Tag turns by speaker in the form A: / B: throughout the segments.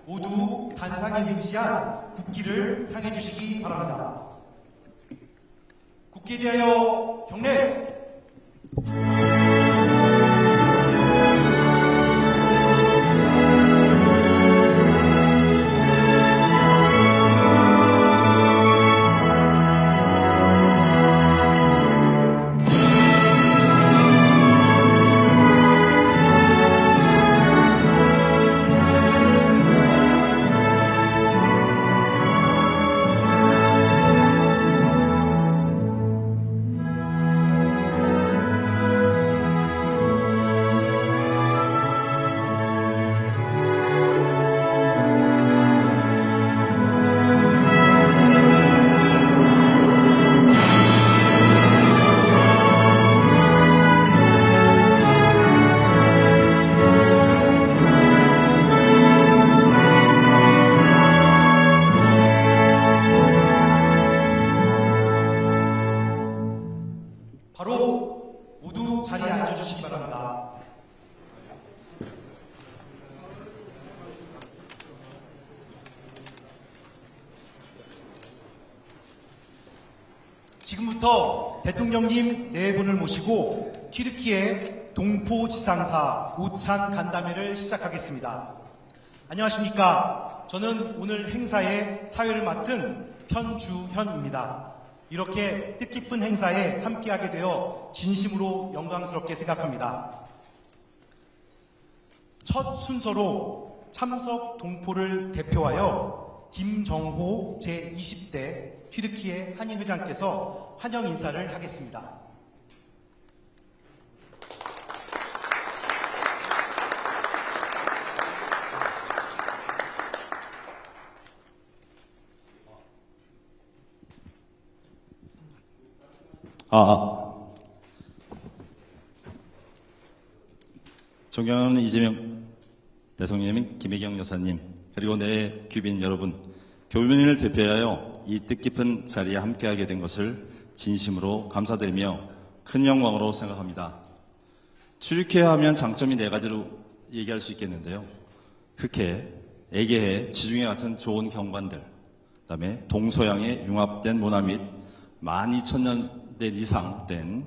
A: 모두 단상에 명시한 국기를 향해 주시기 바랍니다. 국기에 대하여 경례! 바로 모두 자리에 앉아주시기 바랍니다. 지금부터 대통령님 네 분을 모시고 튀르키예 동포지상사 오찬 간담회를 시작하겠습니다. 안녕하십니까. 저는 오늘 행사의 사회를 맡은 편주현입니다. 이렇게 뜻깊은 행사에 함께하게 되어 진심으로 영광스럽게 생각합니다. 첫 순서로 참석 동포를 대표하여 김정호 제20대 튀르키예 한인회장께서 환영 인사를 하겠습니다.
B: 존경하는 이재명 대통령님, 김혜경 여사님, 그리고 내 귀빈 여러분, 교민을 대표하여 이 뜻깊은 자리에 함께하게 된 것을 진심으로 감사드리며 큰 영광으로 생각합니다. 튀르키예 하면 장점이 네 가지로 얘기할 수 있겠는데요. 흑해, 애계해, 지중해 같은 좋은 경관들, 그 다음에 동서양의 융합된 문화 및 12,000년 이상 된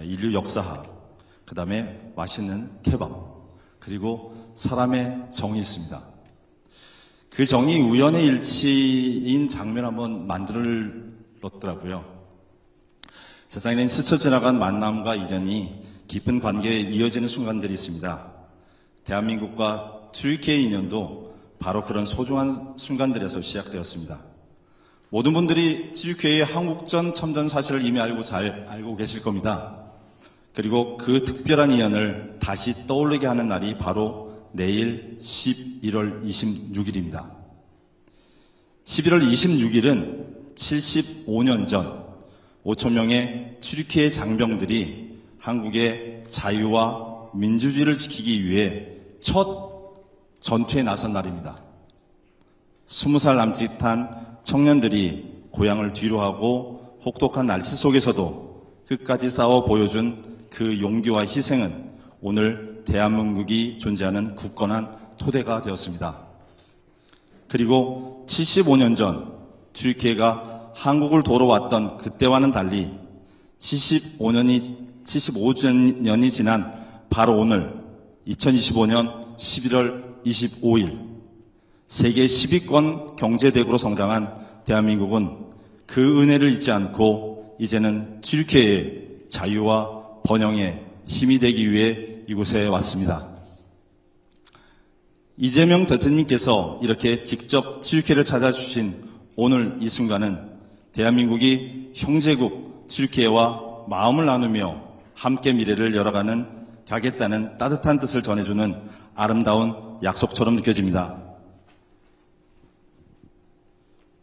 B: 인류 역사학, 그 다음에 맛있는 케밥, 그리고 사람의 정이 있습니다. 그 정이 우연의 일치인 장면 한번 만들었더라고요. 세상에는 스쳐 지나간 만남과 인연이 깊은 관계에 이어지는 순간들이 있습니다. 대한민국과 튀르키예 인연도 바로 그런 소중한 순간들에서 시작되었습니다. 모든 분들이 튀르키예의 한국전 참전 사실을 이미 잘 알고 계실 겁니다. 그리고 그 특별한 인연을 다시 떠올리게 하는 날이 바로 내일 11월 26일입니다. 11월 26일은 75년 전 5,000명의 튀르키예 장병들이 한국의 자유와 민주주의를 지키기 위해 첫 전투에 나선 날입니다. 20살 남짓한 청년들이 고향을 뒤로하고 혹독한 날씨 속에서도 끝까지 싸워 보여준 그 용기와 희생은 오늘 대한민국이 존재하는 굳건한 토대가 되었습니다. 그리고 75년 전 튀르키예가 한국을 돌아왔던 그때와는 달리 75년이 지난 바로 오늘 2025년 11월 25일 세계 10위권 경제대국으로 성장한 대한민국은 그 은혜를 잊지 않고 이제는 튀르키예의 자유와 번영에 힘이 되기 위해 이곳에 왔습니다. 이재명 대통령님께서 이렇게 직접 튀르키예를 찾아주신 오늘 이 순간은 대한민국이 형제국 튀르키예와 마음을 나누며 함께 미래를 열어가겠다는 따뜻한 뜻을 전해주는 아름다운 약속처럼 느껴집니다.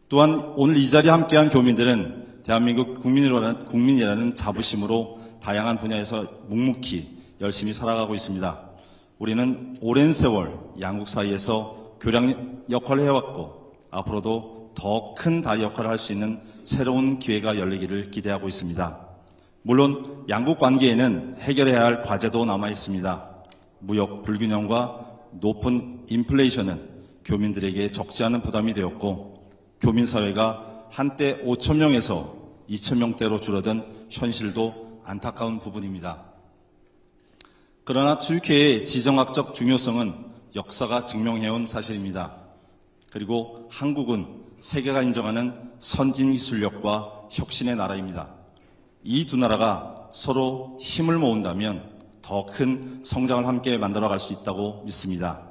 B: 또한 오늘 이 자리에 함께한 교민들은 대한민국 국민이라는 자부심으로 다양한 분야에서 묵묵히 열심히 살아가고 있습니다. 우리는 오랜 세월 양국 사이에서 교량 역할을 해왔고 앞으로도 더 큰 다리 역할을 할 수 있는 새로운 기회가 열리기를 기대하고 있습니다. 물론 양국 관계에는 해결해야 할 과제도 남아 있습니다. 무역 불균형과 높은 인플레이션은 교민들에게 적지 않은 부담이 되었고 교민사회가 한때 5,000명에서 2,000명대로 줄어든 현실도 안타까운 부분입니다. 그러나 튀르키예의 지정학적 중요성은 역사가 증명해온 사실입니다. 그리고 한국은 세계가 인정하는 선진기술력과 혁신의 나라입니다. 이 두 나라가 서로 힘을 모은다면 더 큰 성장을 함께 만들어갈 수 있다고 믿습니다.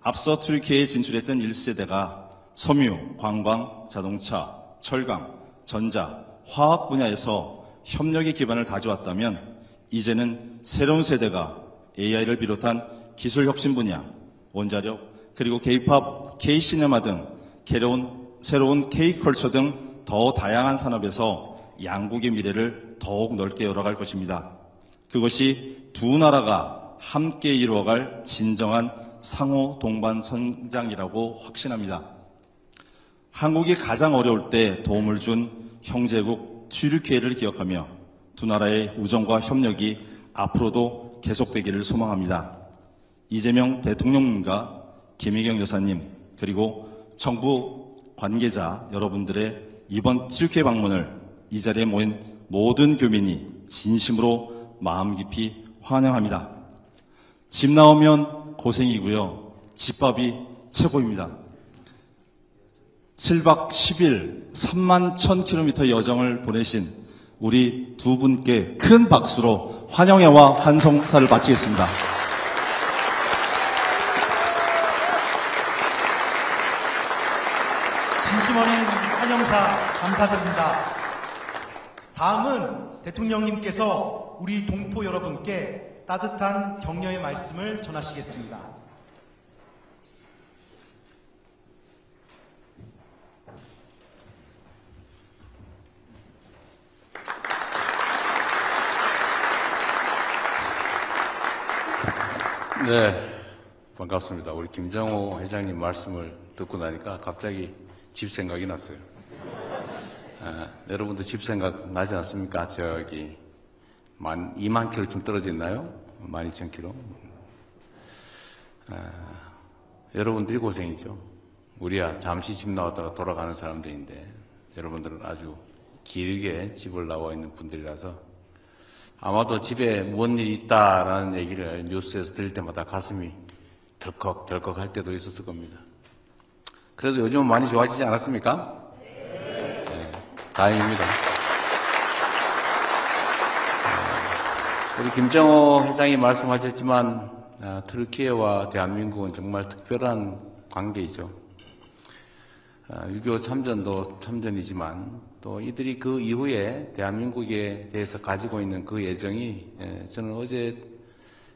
B: 앞서 튀르키예에 진출했던 1세대가 섬유, 관광, 자동차, 철강, 전자, 화학 분야에서 협력의 기반을 다져왔다면 이제는 새로운 세대가 AI를 비롯한 기술 혁신 분야, 원자력, 그리고 K-팝, K-시네마 등 새로운 K-컬처 등 더 다양한 산업에서 양국의 미래를 더욱 넓게 열어갈 것입니다. 그것이 두 나라가 함께 이루어갈 진정한 상호 동반 성장이라고 확신합니다. 한국이 가장 어려울 때 도움을 준 형제국 튀르키예를 기억하며 두 나라의 우정과 협력이 앞으로도 계속되기를 소망합니다. 이재명 대통령님과 김혜경 여사님 그리고 정부 관계자 여러분들의 이번 튀르키예 방문을 이 자리에 모인 모든 교민이 진심으로 마음 깊이 환영합니다. 집 나오면 고생이고요. 집밥이 최고입니다. 7박 10일 3만 1000km 여정을 보내신 우리 두 분께 큰 박수로 환영회와 환송사를 마치겠습니다.
A: 진심 어린 환영사 감사드립니다. 다음은 대통령님께서 우리 동포 여러분께 따뜻한 격려의 말씀을 전하시겠습니다.
C: 네, 반갑습니다. 우리 김정호 회장님 말씀을 듣고 나니까 갑자기 집 생각이 났어요. 여러분도 집 생각 나지 않습니까? 저기 2만 킬로쯤 떨어져 있나요? 12,000킬로. 여러분들이 고생이죠. 우리야 잠시 집 나왔다가 돌아가는 사람들인데 여러분들은 아주 길게 집을 나와 있는 분들이라서 아마도 집에 뭔 일이 있다라는 얘기를 뉴스에서 들을 때마다 가슴이 덜컥덜컥 할 때도 있었을 겁니다. 그래도 요즘은 많이 좋아지지 않았습니까? 네, 다행입니다. 우리 김정호 회장이 말씀하셨지만 튀르키예와 대한민국은 정말 특별한 관계이죠. 6.25 참전도 참전이지만 또 이들이 그 이후에 대한민국에 대해서 가지고 있는 그 애정이 저는 어제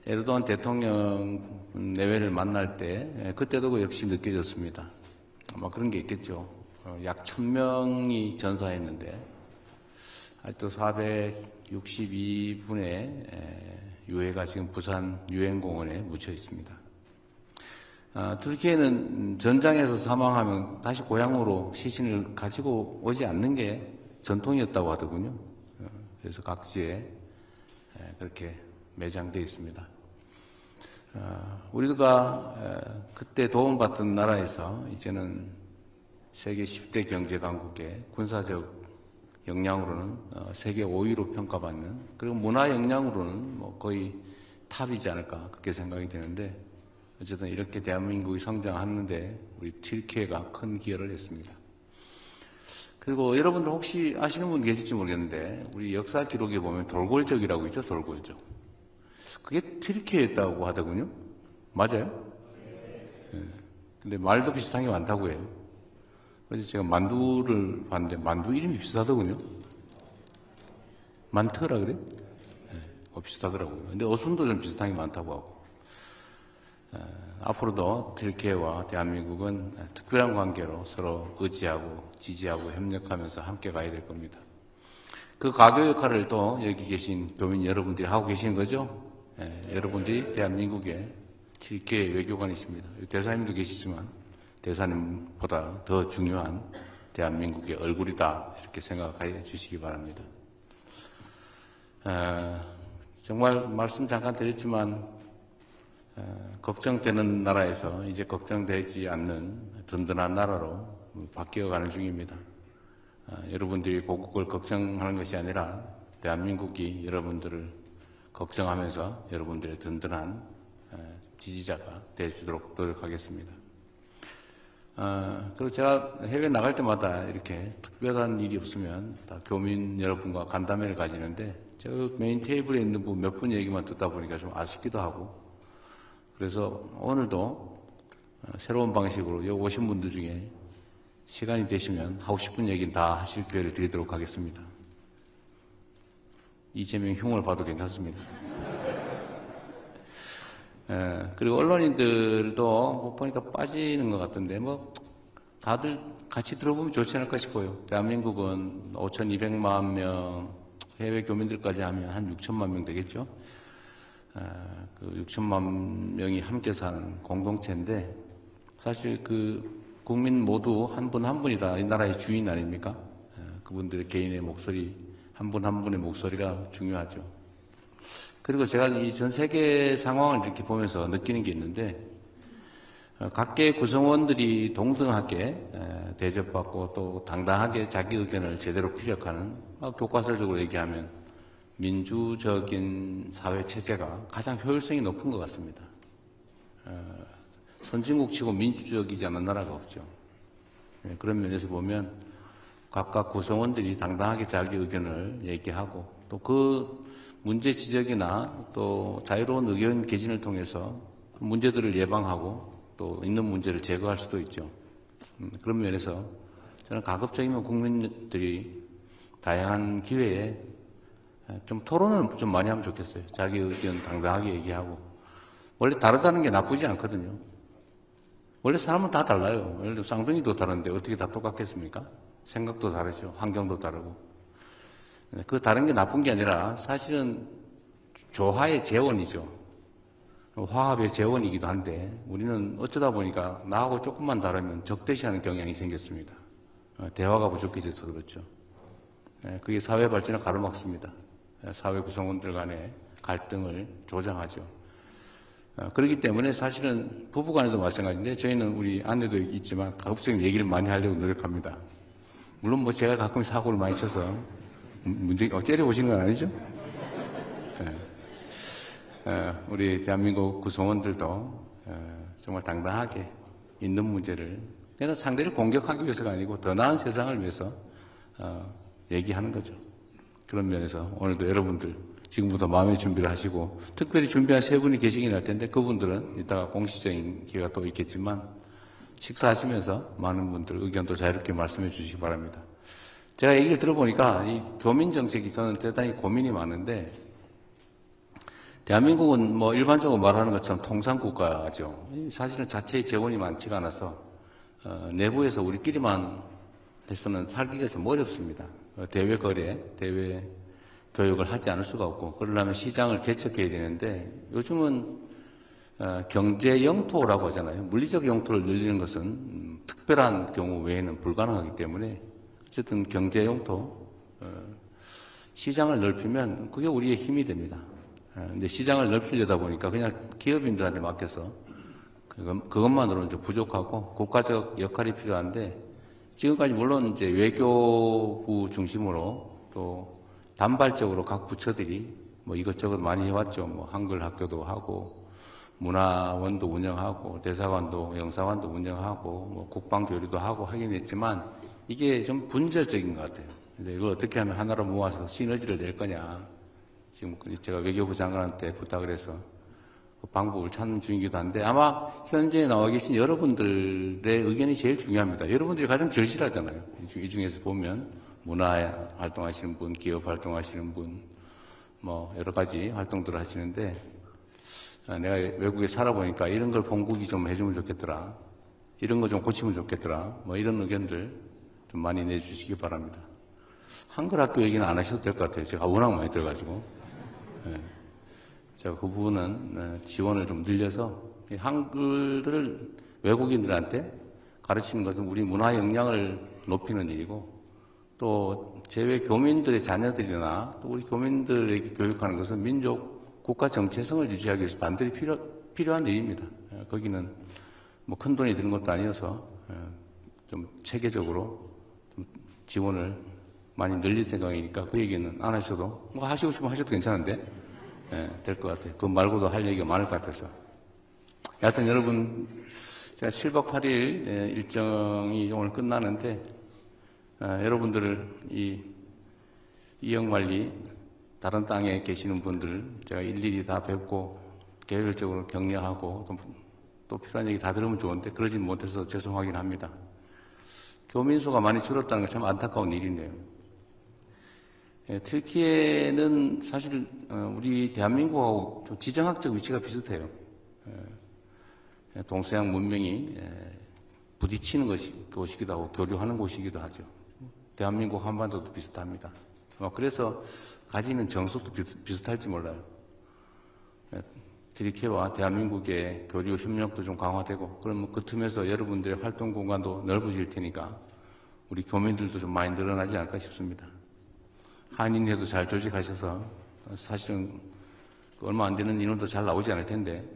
C: 에르도안 대통령 내외를 만날 때 그때도 역시 느껴졌습니다. 아마 그런 게 있겠죠. 약 1000명이 전사했는데 아직도 462분의 유해가 지금 부산 유엔공원에 묻혀 있습니다. 튀르키예는 전장에서 사망하면 다시 고향으로 시신을 가지고 오지 않는 게 전통이었다고 하더군요. 그래서 각지에 그렇게 매장되어 있습니다. 우리가 그때 도움받던 나라에서 이제는 세계 10대 경제강국의 군사적 역량으로는 세계 5위로 평가받는, 그리고 문화 역량으로는 뭐 거의 탑이지 않을까 그렇게 생각이 되는데, 어쨌든 이렇게 대한민국이 성장하는데 우리 튀르키예가 큰 기여를 했습니다. 그리고 여러분들 혹시 아시는 분 계실지 모르겠는데 우리 역사 기록에 보면 돌골적이라고 있죠. 돌골적. 그게 튀르키예였다고 하더군요. 맞아요? 네. 근데 말도 비슷한 게 많다고 해요. 어제 제가 만두를 봤는데 만두 이름이 비슷하더군요. 만트라 그래? 네. 비슷하더라고요. 근데 어순도 좀 비슷한 게 많다고 하고. 앞으로도 튀르키예와 대한민국은 특별한 관계로 서로 의지하고 지지하고 협력하면서 함께 가야 될 겁니다. 그 가교 역할을 또 여기 계신 교민 여러분들이 하고 계시는 거죠? 여러분들이 대한민국의 튀르키예 외교관이십니다. 대사님도 계시지만 대사님보다 더 중요한 대한민국의 얼굴이다, 이렇게 생각해 주시기 바랍니다. 정말 말씀 잠깐 드렸지만 걱정되는 나라에서 이제 걱정되지 않는 든든한 나라로 바뀌어가는 중입니다. 여러분들이 고국을 걱정하는 것이 아니라 대한민국이 여러분들을 걱정하면서 여러분들의 든든한 지지자가 되어주도록 노력하겠습니다. 그리고 제가 해외 나갈 때마다 이렇게 특별한 일이 없으면 다 교민 여러분과 간담회를 가지는데 저 메인 테이블에 있는 분 몇 분 얘기만 듣다 보니까 좀 아쉽기도 하고 그래서 오늘도 새로운 방식으로 여기 오신 분들 중에 시간이 되시면 하고 싶은 얘기는 다 하실 기회를 드리도록 하겠습니다. 이재명 흉을 봐도 괜찮습니다. 그리고 언론인들도 뭐 보니까 빠지는 것 같은데 뭐 다들 같이 들어보면 좋지 않을까 싶어요. 대한민국은 5,200만 명 해외 교민들까지 하면 한 6천만 명 되겠죠. 그 6천만 명이 함께 사는 공동체인데 사실 그 국민 모두 한 분 한 분이 다 이 나라의 주인 아닙니까? 그분들의 개인의 목소리 한 분 한 분의 목소리가 중요하죠. 그리고 제가 이 전 세계 상황을 이렇게 보면서 느끼는 게 있는데 각계 구성원들이 동등하게 대접받고 또 당당하게 자기 의견을 제대로 피력하는 교과서적으로 얘기하면 민주적인 사회 체제가 가장 효율성이 높은 것 같습니다. 선진국 치고 민주적이지 않은 나라가 없죠. 그런 면에서 보면 각각 구성원들이 당당하게 자기 의견을 얘기하고 또 그 문제 지적이나 또 자유로운 의견 개진을 통해서 문제들을 예방하고 또 있는 문제를 제거할 수도 있죠. 그런 면에서 저는 가급적이면 국민들이 다양한 기회에 좀 토론을 좀 많이 하면 좋겠어요. 자기 의견 당당하게 얘기하고. 원래 다르다는 게 나쁘지 않거든요. 원래 사람은 다 달라요. 예를 들어 쌍둥이도 다른데 어떻게 다 똑같겠습니까? 생각도 다르죠. 환경도 다르고. 그 다른 게 나쁜 게 아니라 사실은 조화의 재원이죠. 화합의 재원이기도 한데 우리는 어쩌다 보니까 나하고 조금만 다르면 적대시하는 경향이 생겼습니다. 대화가 부족해져서 그렇죠. 그게 사회 발전을 가로막습니다. 사회 구성원들 간의 갈등을 조장하죠. 그렇기 때문에 사실은 부부간에도 마찬가지인데 저희는 우리 아내도 있지만 가급적인 얘기를 많이 하려고 노력합니다. 물론 뭐 제가 가끔 사고를 많이 쳐서 째려보시는 건 아니죠? 우리 대한민국 구성원들도 정말 당당하게 있는 문제를 그냥 상대를 공격하기 위해서가 아니고 더 나은 세상을 위해서 얘기하는 거죠. 그런 면에서 오늘도 여러분들 지금부터 마음의 준비를 하시고 특별히 준비한 세 분이 계시긴 할 텐데 그분들은 이따가 공식적인 기회가 또 있겠지만 식사하시면서 많은 분들 의견도 자유롭게 말씀해 주시기 바랍니다. 제가 얘기를 들어보니까 이 교민 정책이 저는 대단히 고민이 많은데 대한민국은 뭐 일반적으로 말하는 것처럼 통상국가죠. 사실은 자체의 재원이 많지가 않아서 내부에서 우리끼리만 해서는 살기가 좀 어렵습니다. 대외 거래, 대외 교육을 하지 않을 수가 없고 그러려면 시장을 개척해야 되는데 요즘은 경제 영토라고 하잖아요. 물리적 영토를 늘리는 것은 특별한 경우 외에는 불가능하기 때문에 어쨌든 경제 영토, 시장을 넓히면 그게 우리의 힘이 됩니다. 근데 시장을 넓히려다 보니까 그냥 기업인들한테 맡겨서 그것만으로는 좀 부족하고 국가적 역할이 필요한데 지금까지 물론 이제 외교부 중심으로 또 단발적으로 각 부처들이 뭐 이것저것 많이 해왔죠. 뭐 한글 학교도 하고 문화원도 운영하고 대사관도 영사관도 운영하고 뭐 국방교류도 하고 하긴 했지만 이게 좀 분절적인 것 같아요. 근데 이걸 어떻게 하면 하나로 모아서 시너지를 낼 거냐. 지금 제가 외교부 장관한테 부탁을 해서 그 방법을 찾는 중이기도 한데 아마 현재 나와 계신 여러분들의 의견이 제일 중요합니다. 여러분들이 가장 절실하잖아요. 이 중에서 보면 문화 활동하시는 분, 기업 활동하시는 분, 뭐 여러 가지 활동들을 하시는데 내가 외국에 살아보니까 이런 걸 본국이 좀 해주면 좋겠더라. 이런 거 좀 고치면 좋겠더라. 뭐 이런 의견들 좀 많이 내주시기 바랍니다. 한글 학교 얘기는 안 하셔도 될 것 같아요. 제가 워낙 많이 들어가지고. 제가 그 부분은 지원을 좀 늘려서 한글을 외국인들한테 가르치는 것은 우리 문화 역량을 높이는 일이고 또 제외 교민들의 자녀들이나 또 우리 교민들에게 교육하는 것은 민족 국가 정체성을 유지하기 위해서 반드시 필요한 일입니다. 거기는 뭐 큰 돈이 드는 것도 아니어서 좀 체계적으로 좀 지원을 많이 늘릴 생각이니까 그 얘기는 안 하셔도 뭐 하시고 싶으면 하셔도 괜찮은데 될 것 같아요. 그거 말고도 할 얘기가 많을 것 같아서. 여하튼 여러분 제가 7박 8일 일정이 오늘 끝나는데 여러분들을 이 이영만리 다른 땅에 계시는 분들 제가 일일이 다 뵙고 개별적으로 격려하고 또 필요한 얘기 다 들으면 좋은데 그러진 못해서 죄송하긴 합니다. 교민수가 많이 줄었다는 게 참 안타까운 일인데요. 튀르키예는 사실 우리 대한민국하고 좀 지정학적 위치가 비슷해요. 동서양 문명이 부딪히는 곳이기도 하고 교류하는 곳이기도 하죠. 대한민국 한반도도 비슷합니다. 그래서 가지는 정석도 비슷할지 몰라요. 튀르키예와 대한민국의 교류 협력도 좀 강화되고 그러면 그 틈에서 여러분들의 활동 공간도 넓어질 테니까 우리 교민들도 좀 많이 늘어나지 않을까 싶습니다. 한인회도 잘 조직하셔서 사실은 얼마 안 되는 인원도 잘 나오지 않을 텐데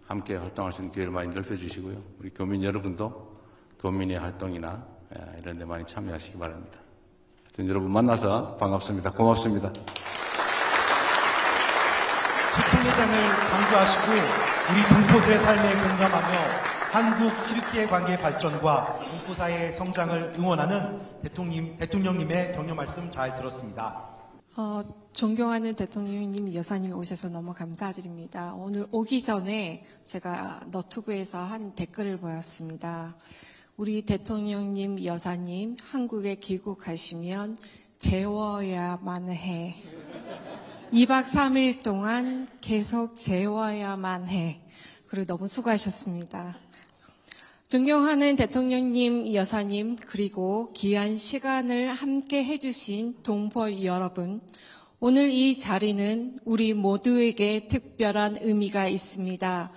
C: 함께 활동할 수 있는 기회를 많이 넓혀주시고요. 우리 교민 여러분도 교민의 활동이나 이런 데 많이 참여하시기 바랍니다. 하여튼 여러분 만나서 반갑습니다. 고맙습니다.
A: 소통회장을 강조하시고 우리 동포들의 삶에 공감하며 한국 튀르키예 관계 발전과 동포사회의 성장을 응원하는 대통령님의 격려 말씀 잘 들었습니다.
D: 존경하는 대통령님, 여사님 오셔서 너무 감사드립니다. 오늘 오기 전에 제가 너튜브에서 한 댓글을 보았습니다. 우리 대통령님, 여사님 한국에 귀국하시면 재워야만 해. 2박 3일 동안 계속 재워야만 해. 그리고 너무 수고하셨습니다. 존경하는 대통령님, 여사님, 그리고 귀한 시간을 함께 해주신 동포 여러분, 오늘 이 자리는 우리 모두에게 특별한 의미가 있습니다.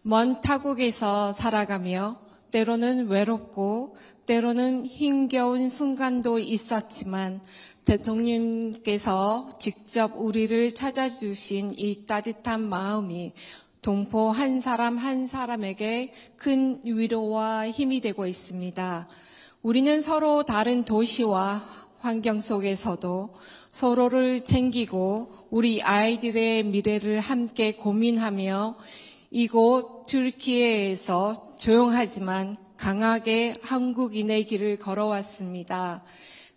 D: 먼 타국에서 살아가며 때로는 외롭고 때로는 힘겨운 순간도 있었지만 대통령님께서 직접 우리를 찾아주신 이 따뜻한 마음이 동포 한 사람 한 사람에게 큰 위로와 힘이 되고 있습니다. 우리는 서로 다른 도시와 환경 속에서도 서로를 챙기고 우리 아이들의 미래를 함께 고민하며 이곳 튀르키예에서 조용하지만 강하게 한국인의 길을 걸어왔습니다.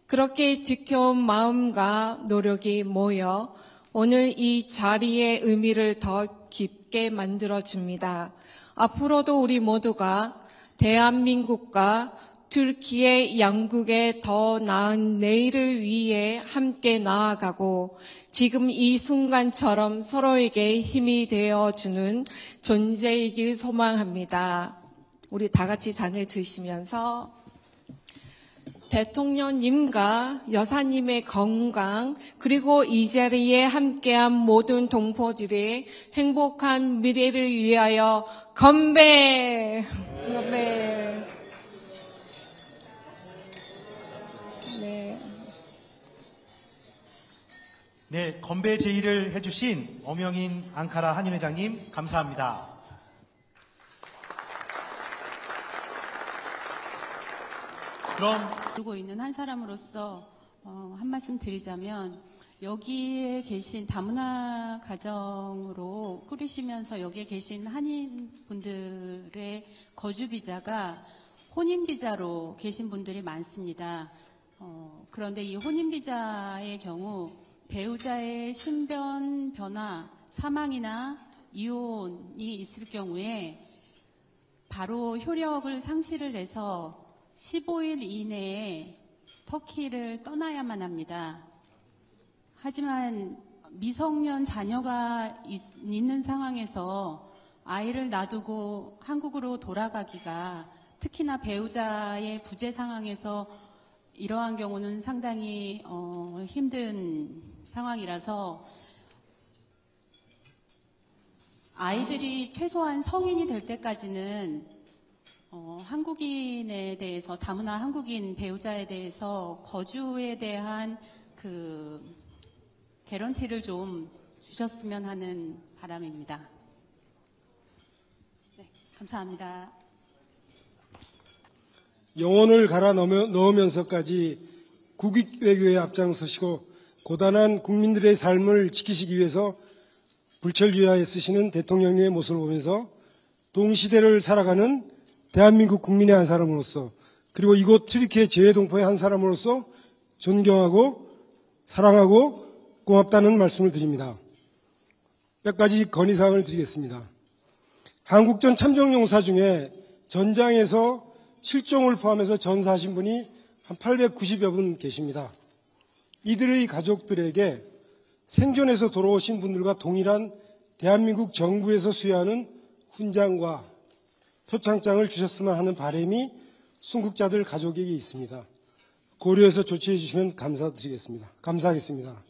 D: 그렇게 지켜온 마음과 노력이 모여 오늘 이 자리의 의미를 더 깊게 만들어줍니다. 앞으로도 우리 모두가 대한민국과 튀르키예 양국의 더 나은 내일을 위해 함께 나아가고 지금 이 순간처럼 서로에게 힘이 되어주는 존재이길 소망합니다. 우리 다 같이 잔을 드시면서 대통령님과 여사님의 건강 그리고 이 자리에 함께한 모든 동포들의 행복한 미래를 위하여 건배! 건배!
A: 네, 건배 제의를 해주신 엄영인 앙카라 한인회장님 감사합니다. 그럼
E: 두고 있는 한 사람으로서 한 말씀 드리자면 여기에 계신 다문화 가정으로 꾸리시면서 여기에 계신 한인분들의 거주비자가 혼인비자로 계신 분들이 많습니다. 그런데 이 혼인비자의 경우 배우자의 신변 변화, 사망이나 이혼이 있을 경우에 바로 효력을 상실을 해서 15일 이내에 터키를 떠나야만 합니다. 하지만 미성년 자녀가 있는 상황에서 아이를 놔두고 한국으로 돌아가기가 특히나 배우자의 부재 상황에서 이러한 경우는 상당히 힘든 상황이라서 아이들이 최소한 성인이 될 때까지는 한국인에 대해서 다문화 한국인 배우자에 대해서 거주에 대한 그 개런티를 좀 주셨으면 하는 바람입니다. 감사합니다.
F: 영혼을 갈아 넣으면서까지 국익 외교에 앞장서시고 고단한 국민들의 삶을 지키시기 위해서 불철주야에 쓰시는 대통령님의 모습을 보면서 동시대를 살아가는 대한민국 국민의 한 사람으로서, 그리고 이곳 튀르키예 재외동포의 한 사람으로서 존경하고 사랑하고 고맙다는 말씀을 드립니다. 몇 가지 건의사항을 드리겠습니다. 한국전 참전용사 중에 전장에서 실종을 포함해서 전사하신 분이 한 890여 분 계십니다. 이들의 가족들에게 생존해서 돌아오신 분들과 동일한 대한민국 정부에서 수여하는 훈장과 표창장을 주셨으면 하는 바람이 순국자들 가족에게 있습니다. 고려해서 조치해 주시면 감사하겠습니다.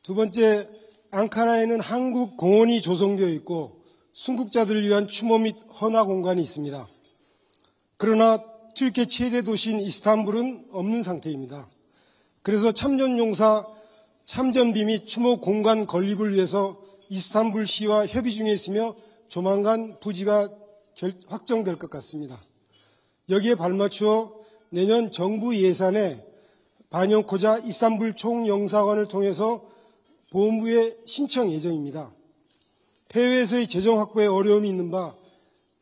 F: 두 번째, 앙카라에는 한국 공원이 조성되어 있고 순국자들을 위한 추모 및 헌화 공간이 있습니다. 그러나 튀르키예 최대 도시인 이스탄불은 없는 상태입니다. 그래서 참전용사 참전비 및 추모 공간 건립을 위해서 이스탄불 시와 협의 중에 있으며 조만간 부지가 확정될 것 같습니다. 여기에 발맞추어 내년 정부 예산에 반영코자 이스탄불 총영사관을 통해서 보훈부에 신청 예정입니다. 해외에서의 재정 확보에 어려움이 있는 바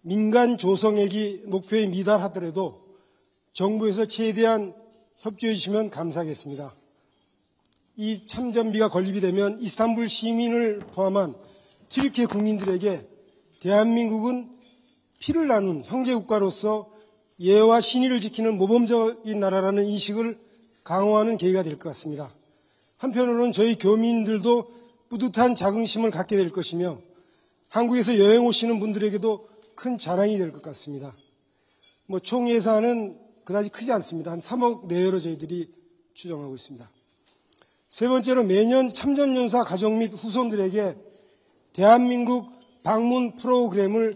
F: 민간 조성액이 목표에 미달하더라도 정부에서 최대한 협조해 주시면 감사하겠습니다. 이 참전비가 건립이 되면 이스탄불 시민을 포함한 튀르키예 국민들에게 대한민국은 피를 나눈 형제국가로서 예와 신의를 지키는 모범적인 나라라는 인식을 강화하는 계기가 될 것 같습니다. 한편으로는 저희 교민들도 뿌듯한 자긍심을 갖게 될 것이며 한국에서 여행 오시는 분들에게도 큰 자랑이 될 것 같습니다. 총 예산은 그다지 크지 않습니다. 한 3억 내외로 저희들이 추정하고 있습니다. 세 번째로 매년 참전용사 가족 및 후손들에게 대한민국 방문 프로그램을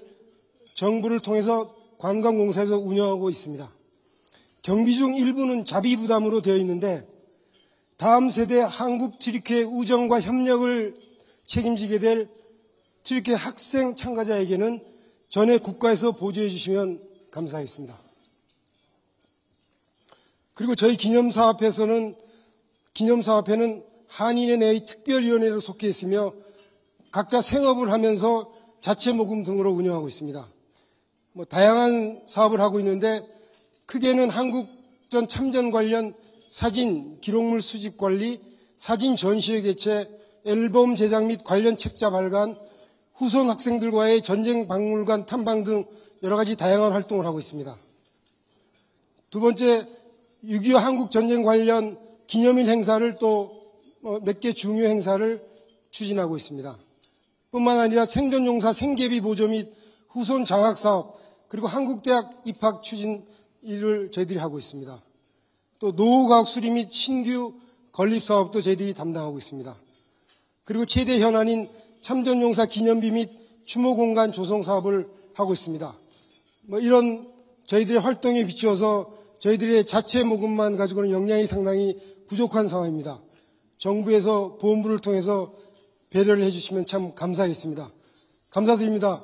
F: 정부를 통해서 관광공사에서 운영하고 있습니다. 경비 중 일부는 자비 부담으로 되어 있는데 다음 세대 한국 튀르키예 우정과 협력을 책임지게 될 튀르키예 학생 참가자에게는 전에 국가에서 보조해 주시면 감사하겠습니다. 그리고 저희 기념사업회는 한인회 내의 특별위원회로 속해 있으며 각자 생업을 하면서 자체 모금 등으로 운영하고 있습니다. 다양한 사업을 하고 있는데 크게는 한국전 참전 관련 사진, 기록물 수집 관리, 사진 전시회 개최, 앨범 제작 및 관련 책자 발간, 후손 학생들과의 전쟁 박물관 탐방 등 여러 가지 다양한 활동을 하고 있습니다. 두 번째, 6.25 한국 전쟁 관련 기념일 행사를 또 몇 개 중요 행사를 추진하고 있습니다. 뿐만 아니라 생존용사 생계비 보조 및 후손 장학 사업, 그리고 한국대학 입학 추진 일을 저희들이 하고 있습니다. 또 노후과학 수리 및 신규 건립 사업도 저희들이 담당하고 있습니다. 그리고 최대 현안인 참전용사 기념비 및 추모 공간 조성 사업을 하고 있습니다. 이런 저희들의 활동에 비추어서 저희들의 자체 모금만 가지고는 역량이 상당히 부족한 상황입니다. 정부에서 보훈부를 통해서 배려를 해주시면 참 감사하겠습니다. 감사드립니다.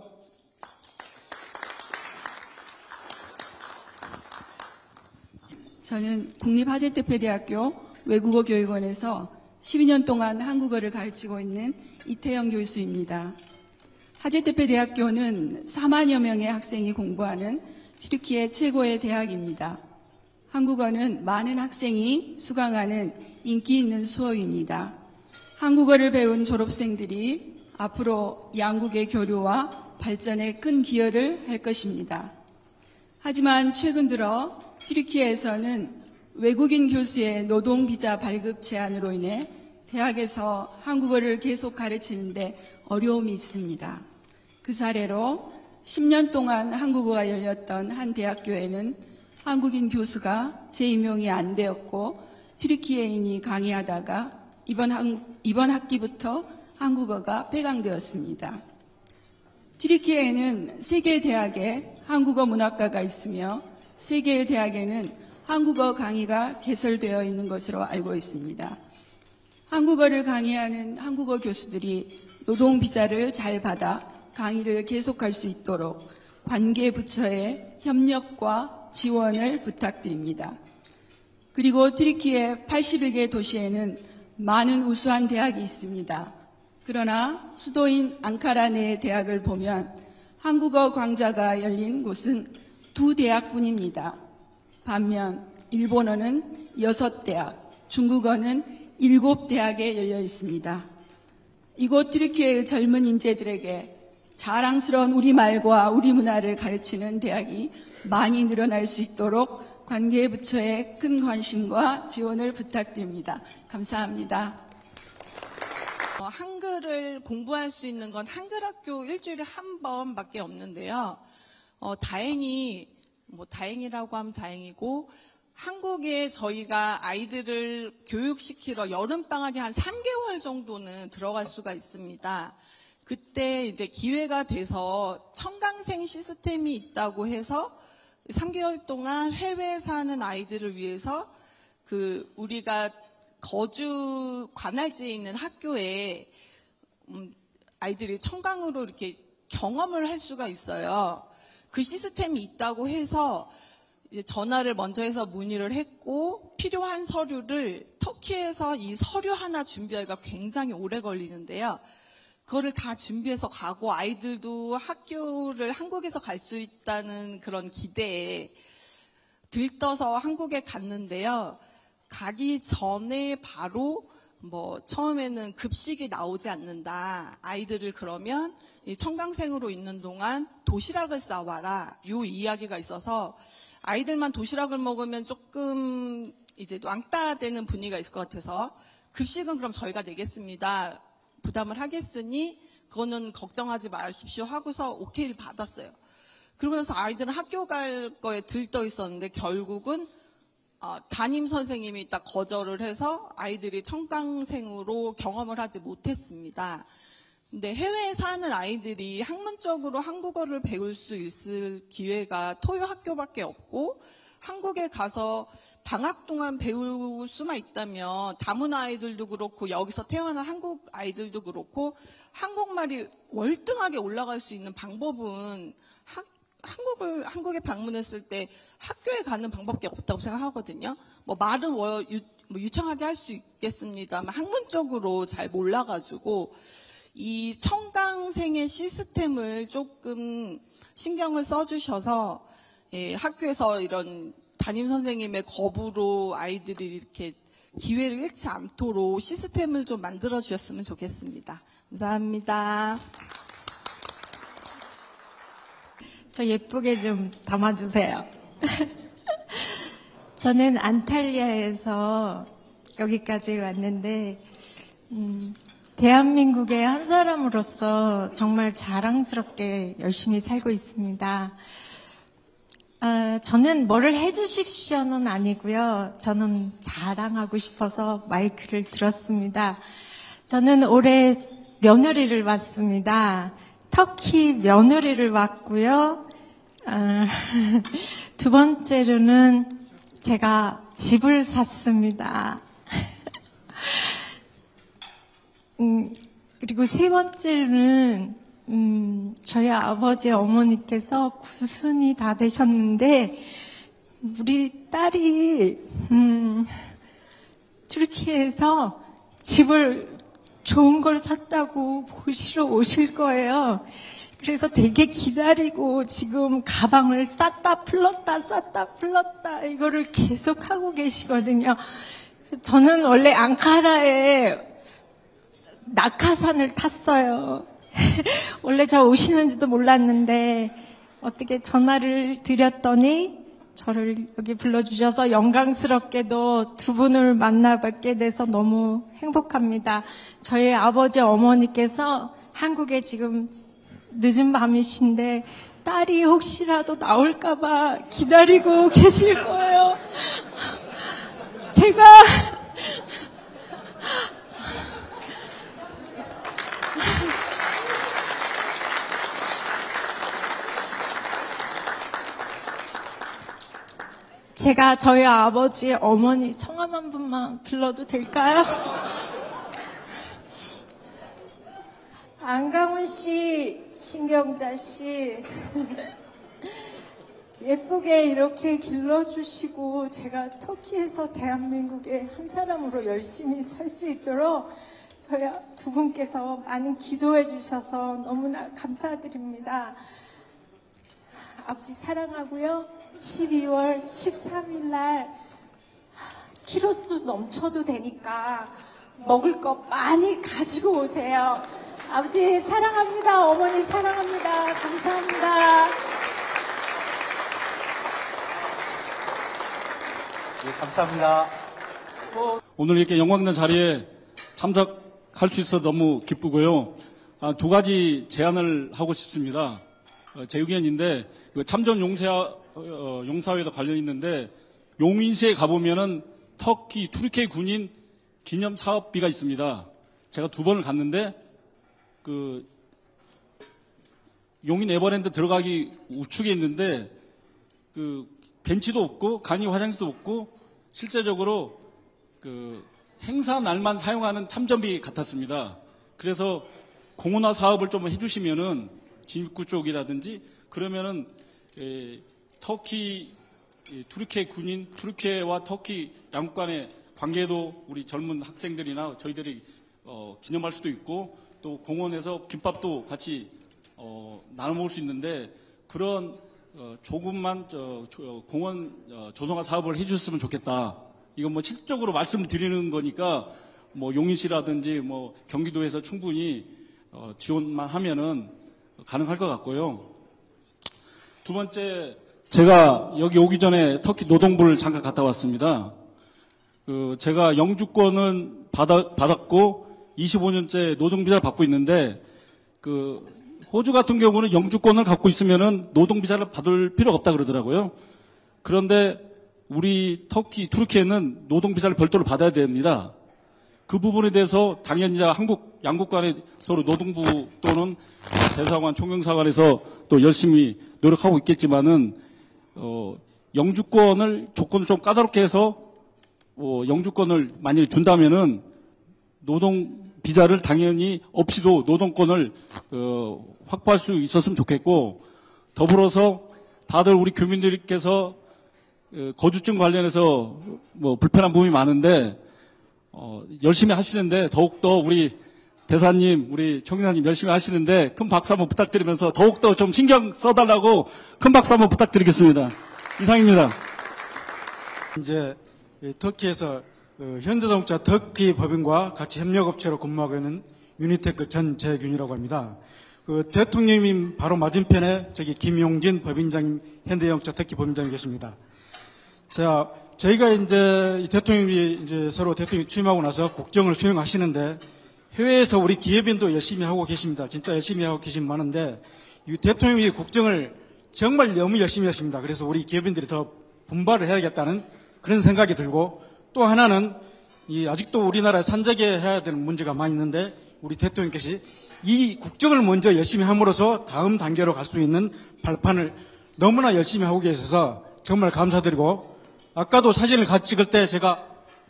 G: 저는 국립하재대표대학교 외국어교육원에서 12년 동안 한국어를 가르치고 있는 이태영 교수입니다. 하재대표대학교는 4만여 명의 학생이 공부하는 튀르키예 최고의 대학입니다. 한국어는 많은 학생이 수강하는 인기 있는 수업입니다. 한국어를 배운 졸업생들이 앞으로 양국의 교류와 발전에 큰 기여를 할 것입니다. 하지만 최근 들어 튀르키예에서는 외국인 교수의 노동비자 발급 제한으로 인해 대학에서 한국어를 계속 가르치는데 어려움이 있습니다. 그 사례로 10년 동안 한국어가 열렸던 한 대학교에는 한국인 교수가 재임용이 안 되었고 튀르키예인이 강의하다가 이번 학기부터 한국어가 폐강되었습니다. 튀르키예에는 3개의 대학에 한국어 문학과가 있으며 3개의 대학에는 한국어 강의가 개설되어 있는 것으로 알고 있습니다. 한국어를 강의하는 한국어 교수들이 노동비자를 잘 받아 강의를 계속할 수 있도록 관계 부처의 협력과 지원을 부탁드립니다. 그리고 튀르키예 81개 도시에는 많은 우수한 대학이 있습니다. 그러나 수도인 앙카라 내 대학을 보면 한국어 강좌가 열린 곳은 2대학뿐입니다. 반면 일본어는 6대학, 중국어는 7대학에 열려 있습니다. 이곳 튀르키예의 젊은 인재들에게 자랑스러운 우리말과 우리 문화를 가르치는 대학이 많이 늘어날 수 있도록 관계부처의 큰 관심과 지원을 부탁드립니다. 감사합니다.
H: 한글을 공부할 수 있는 건 한글학교 일주일에 한 번밖에 없는데요. 다행이라고 하면 다행이고, 한국에 저희가 아이들을 교육시키러 여름방학에 한 3개월 정도는 들어갈 수가 있습니다. 그때 이제 기회가 돼서 청강생 시스템이 있다고 해서 3개월 동안 해외에 사는 아이들을 위해서 우리가 거주 관할지에 있는 학교에 아이들이 청강으로 이렇게 경험을 할 수가 있어요. 그 시스템이 있다고 해서 이제 전화를 먼저 해서 문의를 했고, 필요한 서류를 터키에서 이 서류 하나 준비하기가 굉장히 오래 걸리는데요. 그거를 다 준비해서 가고, 아이들도 학교를 한국에서 갈 수 있다는 그런 기대에 들떠서 한국에 갔는데요. 가기 전에 바로 처음에는 급식이 나오지 않는다. 아이들을 그러면 이 청강생으로 있는 동안 도시락을 싸와라. 요 이야기가 있어서 아이들만 도시락을 먹으면 조금 이제 왕따 되는 분위기가 있을 것 같아서 급식은 그럼 저희가 내겠습니다. 부담을 하겠으니 그거는 걱정하지 마십시오 하고서 오케이를 받았어요. 그러고 나서 아이들은 학교 갈 거에 들떠 있었는데 결국은 담임 선생님이 딱 거절을 해서 아이들이 청강생으로 경험을 하지 못했습니다. 근데 해외에 사는 아이들이 학문적으로 한국어를 배울 수 있을 기회가 토요 학교밖에 없고, 한국에 가서 방학 동안 배울 수만 있다면 다문화 아이들도 그렇고 여기서 태어난 한국 아이들도 그렇고 한국말이 월등하게 올라갈 수 있는 방법은 한국에 방문했을 때 학교에 가는 방법밖에 없다고 생각하거든요. 말은 유창하게 할 수 있겠습니다만 학문적으로 잘 몰라가지고 이 청강생의 시스템을 조금 신경을 써주셔서 학교에서 이런 담임 선생님의 거부로 아이들이 이렇게 기회를 잃지 않도록 시스템을 좀 만들어 주셨으면 좋겠습니다. 감사합니다.
I: 저 예쁘게 좀 담아주세요. 저는 안탈리아에서 여기까지 왔는데 대한민국의 한 사람으로서 정말 자랑스럽게 열심히 살고 있습니다. 저는 뭐를 해주십시오는 아니고요. 저는 자랑하고 싶어서 마이크를 들었습니다. 저는 올해 며느리를 왔습니다. 터키 며느리를 왔고요. 두 번째로는 제가 집을 샀습니다. 그리고 세 번째로는 저희 아버지 어머니께서 구순이 다 되셨는데 우리 딸이 튀르키예에서 집을 좋은 걸 샀다고 보시러 오실 거예요. 그래서 되게 기다리고 지금 가방을 쌌다 풀렀다 이거를 계속 하고 계시거든요. 저는 원래 앙카라에 낙하산을 탔어요. 원래 저 오시는지도 몰랐는데 어떻게 전화를 드렸더니 저를 여기 불러주셔서 영광스럽게도 두 분을 만나뵙게 돼서 너무 행복합니다. 저희 아버지 어머니께서 한국에 지금 늦은 밤이신데 딸이 혹시라도 나올까봐 기다리고 계실 거예요. 제가 저희 아버지 어머니 성함 한 분만 불러도 될까요? 안강훈 씨, 신경자 씨, 예쁘게 이렇게 길러주시고 제가 터키에서 대한민국의 한 사람으로 열심히 살 수 있도록 저희 두 분께서 많이 기도해 주셔서 너무나 감사드립니다. 아버지 사랑하고요. 12월 13일 날 키로수 넘쳐도 되니까 먹을 거 많이 가지고 오세요. 아버지 사랑합니다. 어머니 사랑합니다. 감사합니다.
A: 네, 감사합니다.
J: 오늘 이렇게 영광된 자리에 참석할 수 있어 너무 기쁘고요. 두 가지 제안을 하고 싶습니다. 제 의견인데 참전 용사회도 관련 있는데 용인시에 가보면은 터키 투르키예 군인 기념 사업비가 있습니다. 제가 2번을 갔는데 용인 에버랜드 들어가기 우측에 있는데 벤치도 없고 간이 화장실도 없고 실제적으로 행사 날만 사용하는 참전비 같았습니다. 그래서 공원화 사업을 좀 해주시면은 진입구 쪽이라든지 그러면은 터키 투르키예 군인 투르키예와 터키 양국 간의 관계도 우리 젊은 학생들이나 저희들이 기념할 수도 있고 또 공원에서 김밥도 같이 나눠 먹을 수 있는데 그런 조금만 공원 조성화 사업을 해주셨으면 좋겠다. 이건 뭐 실질적으로 말씀드리는 거니까 뭐 용인시라든지 뭐 경기도에서 충분히 지원만 하면은 가능할 것 같고요. 두 번째, 제가 여기 오기 전에 터키 노동부를 잠깐 갔다 왔습니다. 제가 영주권은 받았고 25년째 노동비자를 받고 있는데 호주 같은 경우는 영주권을 갖고 있으면은 노동비자를 받을 필요가 없다 그러더라고요. 그런데 우리 터키, 투르키예는 노동비자를 별도로 받아야 됩니다. 그 부분에 대해서 당연히 양국 간에 서로 노동부 또는 대사관, 총경사관에서 또 열심히 노력하고 있겠지만은 영주권을 조건을 좀 까다롭게 해서 영주권을 만약에 준다면은 노동 비자를 당연히 없이도 노동권을 확보할 수 있었으면 좋겠고 더불어서 다들 우리 교민들께서 거주증 관련해서 뭐 불편한 부분이 많은데 열심히 하시는데 더욱더 우리 대사님, 우리 총리사님 열심히 하시는데 큰 박수 한번 부탁드리면서 더욱더 좀 신경 써달라고 큰 박수 한번 부탁드리겠습니다. 이상입니다.
F: 이제 터키에서 현대자동차 터키 법인과 같이 협력업체로 근무하고 있는 유니테크 전 재균이라고 합니다. 대통령님 바로 맞은편에 저기 김용진 법인장, 현대자동차 터키 법인장이 계십니다. 저희가 이제 대통령이 이제 서로 대통령이 취임하고 나서 국정을 수행하시는데 해외에서 우리 기업인도 열심히 하고 계십니다. 진짜 열심히 하고 계신 많은데 이 대통령이 국정을 정말 너무 열심히 하십니다. 그래서 우리 기업인들이 더 분발을 해야겠다는 그런 생각이 들고 또 하나는 아직도 우리나라에 산적에 해야 되는 문제가 많이 있는데 우리 대통령께서 이 국정을 먼저 열심히 함으로써 다음 단계로 갈 수 있는 발판을 너무나 열심히 하고 계셔서 정말 감사드리고 아까도 사진을 같이 찍을 때 제가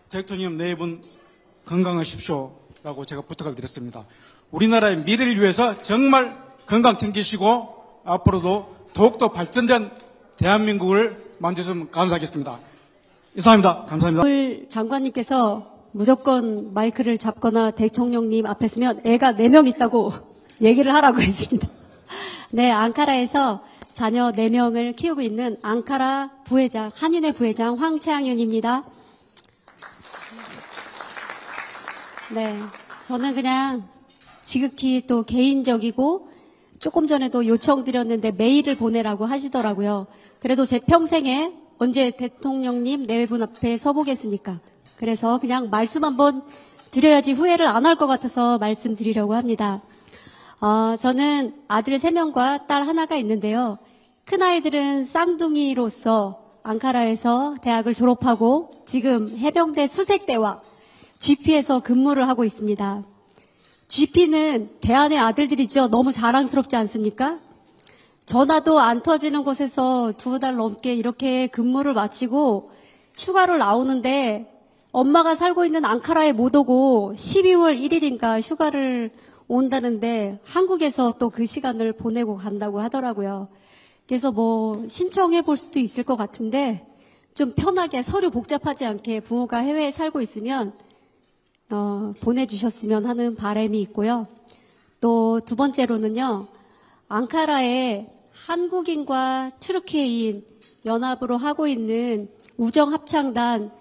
F: 대통령 네 분 건강하십시오라고 제가 부탁을 드렸습니다. 우리나라의 미래를 위해서 정말 건강 챙기시고 앞으로도 더욱더 발전된 대한민국을 만드셨으면 감사하겠습니다. 이상입니다. 감사합니다.
K: 오늘 장관님께서 무조건 마이크를 잡거나 대통령님 앞에 서면 애가 4명 있다고 얘기를 하라고 했습니다. 네, 앙카라에서 자녀 4명을 키우고 있는 앙카라 부회장, 한인회 부회장 황채양윤입니다. 네, 저는 그냥 지극히 또 개인적이고 조금 전에도 요청드렸는데 메일을 보내라고 하시더라고요. 그래도 제 평생에 언제 대통령님 내외분 앞에 서보겠습니까? 그래서 그냥 말씀 한번 드려야지 후회를 안 할 것 같아서 말씀드리려고 합니다. 저는 아들 3명과 딸 하나가 있는데요. 큰아이들은 쌍둥이로서 앙카라에서 대학을 졸업하고 지금 해병대 수색대와 GP에서 근무를 하고 있습니다. GP는 대안의 아들들이죠. 너무 자랑스럽지 않습니까? 전화도 안 터지는 곳에서 2달 넘게 이렇게 근무를 마치고 휴가를 나오는데 엄마가 살고 있는 앙카라에 못 오고 12월 1일인가 휴가를 온다는데 한국에서 또 그 시간을 보내고 간다고 하더라고요. 그래서 뭐 신청해 볼 수도 있을 것 같은데 좀 편하게 서류 복잡하지 않게 부모가 해외에 살고 있으면 보내주셨으면 하는 바람이 있고요. 또 두 번째로는요. 앙카라에 한국인과 튀르키예인 연합으로 하고 있는 우정합창단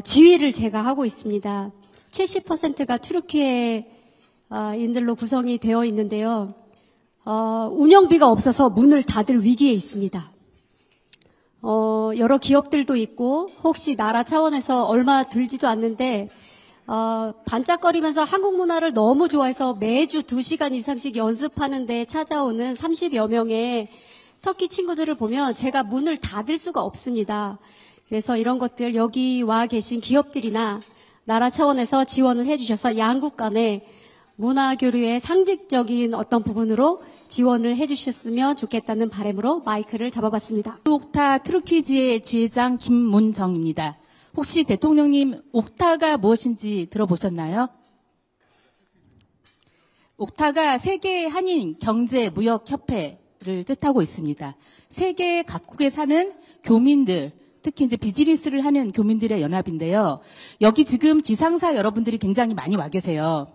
K: 지휘를 제가 하고 있습니다. 70%가 튀르키예인들로 구성이 되어 있는데요. 운영비가 없어서 문을 닫을 위기에 있습니다. 여러 기업들도 있고 혹시 나라 차원에서 얼마 들지도 않는데 반짝거리면서 한국 문화를 너무 좋아해서 매주 2시간 이상씩 연습하는데 찾아오는 30여 명의 터키 친구들을 보면 제가 문을 닫을 수가 없습니다. 그래서 이런 것들 여기 와 계신 기업들이나 나라 차원에서 지원을 해주셔서 양국 간에 문화교류의 상징적인 어떤 부분으로 지원을 해주셨으면 좋겠다는 바람으로 마이크를 잡아봤습니다.
L: 옥타 트루키지의 지회장 김문정입니다. 혹시 대통령님 옥타가 무엇인지 들어보셨나요? 옥타가 세계 한인 경제 무역 협회를 뜻하고 있습니다. 세계 각국에 사는 교민들, 특히 이제 비즈니스를 하는 교민들의 연합인데요. 여기 지금 지상사 여러분들이 굉장히 많이 와 계세요.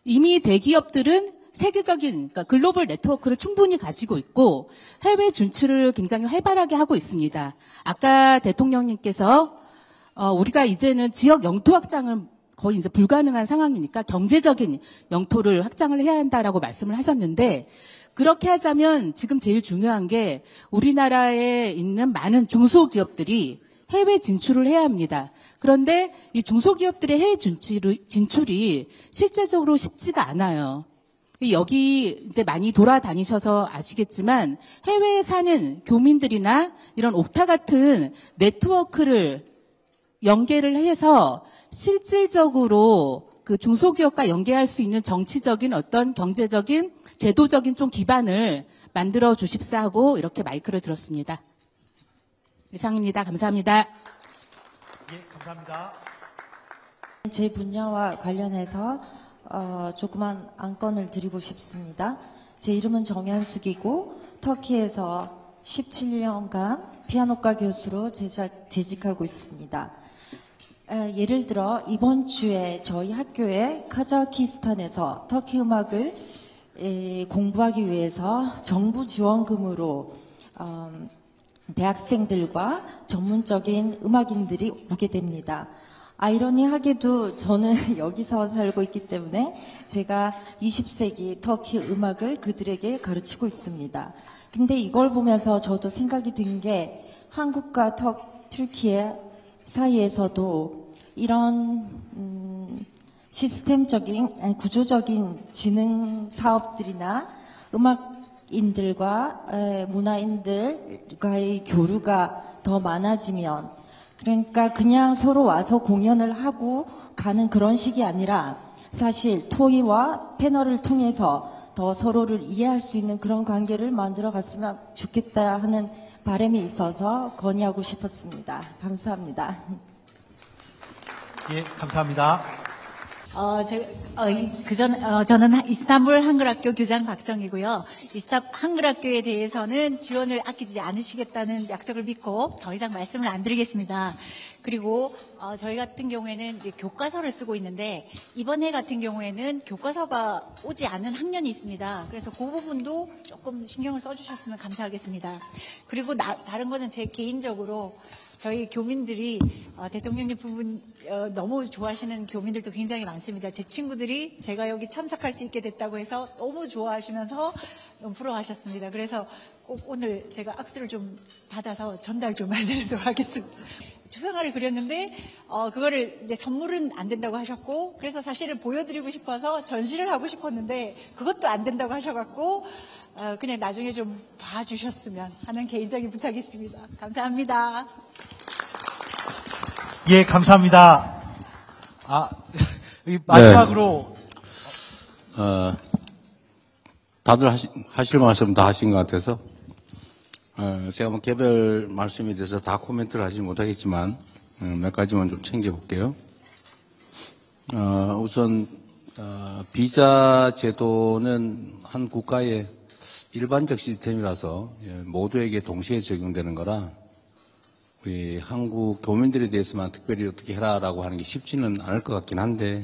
L: 이미 대기업들은 세계적인, 그러니까 글로벌 네트워크를 충분히 가지고 있고 해외 진출을 굉장히 활발하게 하고 있습니다. 아까 대통령님께서 우리가 이제는 지역 영토 확장을 거의 이제 불가능한 상황이니까 경제적인 영토를 확장을 해야 한다라고 말씀을 하셨는데 그렇게 하자면 지금 제일 중요한 게 우리나라에 있는 많은 중소기업들이 해외 진출을 해야 합니다. 그런데 이 중소기업들의 해외 진출이 실제적으로 쉽지가 않아요. 여기 이제 많이 돌아다니셔서 아시겠지만 해외에 사는 교민들이나 이런 옥타 같은 네트워크를 연계를 해서 실질적으로 그 중소기업과 연계할 수 있는 정치적인 어떤 경제적인 제도적인 좀 기반을 만들어 주십사 하고 이렇게 마이크를 들었습니다. 이상입니다. 감사합니다.
A: 예, 감사합니다.
M: 제 분야와 관련해서 조그만 안건을 드리고 싶습니다. 제 이름은 정현숙이고 터키에서 17년간 피아노과 교수로 재직하고 있습니다. 예를 들어 이번 주에 저희 학교에 카자흐스탄에서 터키 음악을 공부하기 위해서 정부 지원금으로 대학생들과 전문적인 음악인들이 오게 됩니다. 아이러니하게도 저는 여기서 살고 있기 때문에 제가 20세기 터키 음악을 그들에게 가르치고 있습니다. 근데 이걸 보면서 저도 생각이 든 게 한국과 튀르키예 사이에서도 이런 시스템적인 구조적인 지능 사업들이나 음악인들과 문화인들과의 교류가 더 많아지면 그러니까 그냥 서로 와서 공연을 하고 가는 그런 식이 아니라 사실 토의와 패널을 통해서 더 서로를 이해할 수 있는 그런 관계를 만들어 갔으면 좋겠다 하는 바람이 있어서 건의하고 싶었습니다. 감사합니다.
A: 예, 감사합니다.
N: 저는 이스탄불 한글학교 교장 박성이고요. 한글학교에 대해서는 지원을 아끼지 않으시겠다는 약속을 믿고 더 이상 말씀을 안 드리겠습니다. 그리고 저희 같은 경우에는 교과서를 쓰고 있는데 이번 해 같은 경우에는 교과서가 오지 않은 학년이 있습니다. 그래서 그 부분도 조금 신경을 써주셨으면 감사하겠습니다. 그리고 다른 거는 제 개인적으로 저희 교민들이 대통령님 부분 너무 좋아하시는 교민들도 굉장히 많습니다. 제 친구들이 제가 여기 참석할 수 있게 됐다고 해서 너무 좋아하시면서 너무 부러워하셨습니다. 그래서 꼭 오늘 제가 악수를 좀 받아서 전달 좀 해드리도록 하겠습니다. 추상화를 그렸는데 그거를 이제 선물은 안 된다고 하셨고 그래서 사실은 보여드리고 싶어서 전시를 하고 싶었는데 그것도 안 된다고 하셔갖고 그냥 나중에 좀 봐주셨으면 하는 개인적인 부탁이 있습니다. 감사합니다.
A: 예, 감사합니다. 마지막으로.
C: 네. 다들 하실 말씀 다 하신 것 같아서, 제가 뭐 개별 말씀에 대해서 다 코멘트를 하지 못하겠지만, 몇 가지만 좀 챙겨볼게요. 우선, 비자 제도는 한 국가의 일반적 시스템이라서 모두에게 동시에 적용되는 거라 우리 한국 교민들에 대해서만 특별히 어떻게 해라라고 하는 게 쉽지는 않을 것 같긴 한데,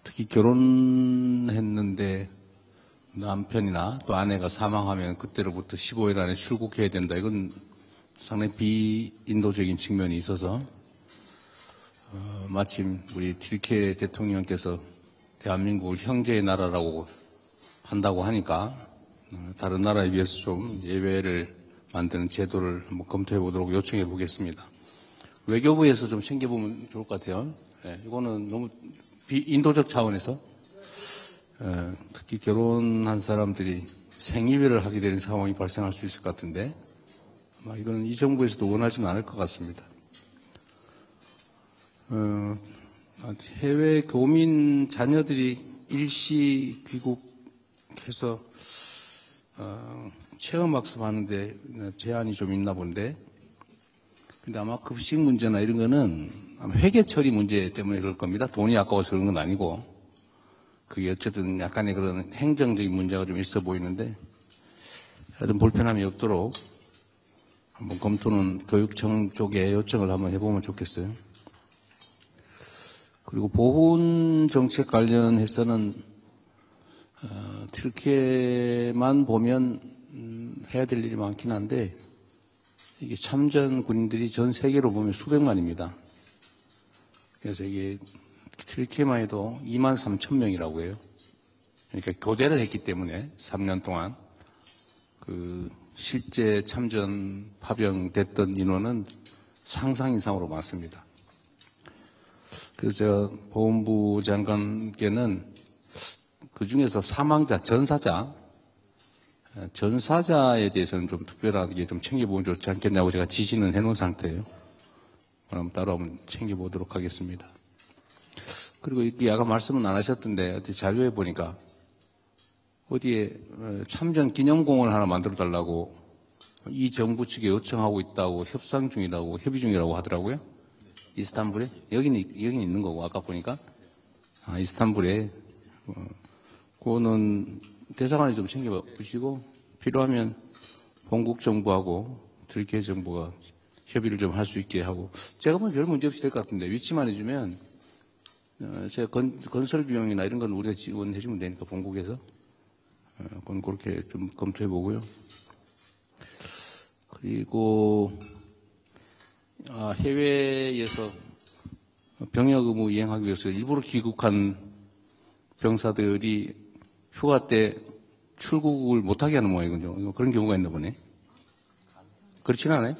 C: 특히 결혼했는데 남편이나 또 아내가 사망하면 그때로부터 15일 안에 출국해야 된다. 이건 상당히 비인도적인 측면이 있어서 마침 우리 튀르키예 대통령께서 대한민국을 형제의 나라라고 한다고 하니까 다른 나라에 비해서 좀 예외를 만드는 제도를 한번 검토해 보도록 요청해 보겠습니다. 외교부에서 좀 챙겨보면 좋을 것 같아요. 이거는 너무 비인도적 차원에서 특히 결혼한 사람들이 생이별을 하게 되는 상황이 발생할 수 있을 것 같은데 아마 이거는 이 정부에서도 원하지는 않을 것 같습니다. 해외 교민 자녀들이 일시 귀국해서 체험학습 하는데 제한이 좀 있나 본데, 근데 아마 급식 문제나 이런 거는 아마 회계 처리 문제 때문에 그럴 겁니다. 돈이 아까워서 그런 건 아니고, 그게 어쨌든 약간의 그런 행정적인 문제가 좀 있어 보이는데, 하여튼 불편함이 없도록 한번 검토는 교육청 쪽에 요청을 한번 해보면 좋겠어요. 그리고 보훈 정책 관련해서는 튀르키예만 보면 해야 될 일이 많긴 한데, 이게 참전 군인들이 전 세계로 보면 수백만입니다. 그래서 이게 튀르키예만 해도 2만 3천 명이라고 해요. 그러니까 교대를 했기 때문에 3년 동안 그 실제 참전 파병됐던 인원은 상상 이상으로 많습니다. 그래서 제가 보훈부 장관께는 그 중에서 사망자, 전사자에 대해서는 좀 특별하게 좀 챙겨보면 좋지 않겠냐고 제가 지시는 해놓은 상태예요. 그럼 따로 한번 챙겨보도록 하겠습니다. 그리고 이렇게 아까 말씀은 안 하셨던데 어디 자료에 보니까 어디에 참전 기념공원을 하나 만들어 달라고 이 정부 측에 요청하고 있다고 협상 중이라고 협의 중이라고 하더라고요. 이스탄불에? 여기는 있는 거고 아까 보니까 이스탄불에 그거는 대사관에 좀 챙겨보시고 필요하면 본국 정부하고 튀르키예 정부가 협의를 좀 할 수 있게 하고, 제가 보면 별 문제 없이 될 것 같은데 위치만 해주면 제가 건설 비용이나 이런 건 우리가 지원해 주면 되니까 본국에서 그건 그렇게 좀 검토해 보고요. 그리고 해외에서 병역 의무 이행하기 위해서 일부러 귀국한 병사들이 휴가 때 출국을 못하게 하는 모양이군요. 그런 경우가 있나 보네. 그렇진 않아요?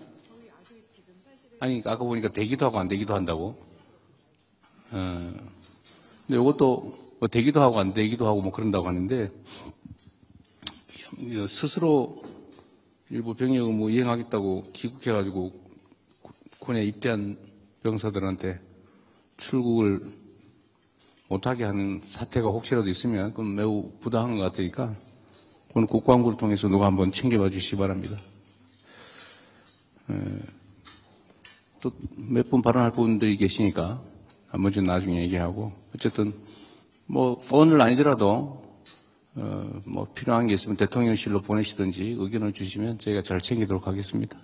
C: 아니, 아까 보니까 되기도 하고 안 되기도 한다고. 근데 이것도 뭐 되기도 하고 안 되기도 하고 뭐 그런다고 하는데, 스스로 일부 병역 의무 이행하겠다고 귀국해가지고 군에 입대한 병사들한테 출국을 못하게 하는 사태가 혹시라도 있으면 그건 매우 부당한 것 같으니까 그건 국방부를 통해서 누가 한번 챙겨봐 주시기 바랍니다. 또 몇 분 발언할 분들이 계시니까 먼저 나중에 얘기하고, 어쨌든 뭐 오늘 아니더라도 뭐 필요한 게 있으면 대통령실로 보내시든지 의견을 주시면 저희가 잘 챙기도록 하겠습니다.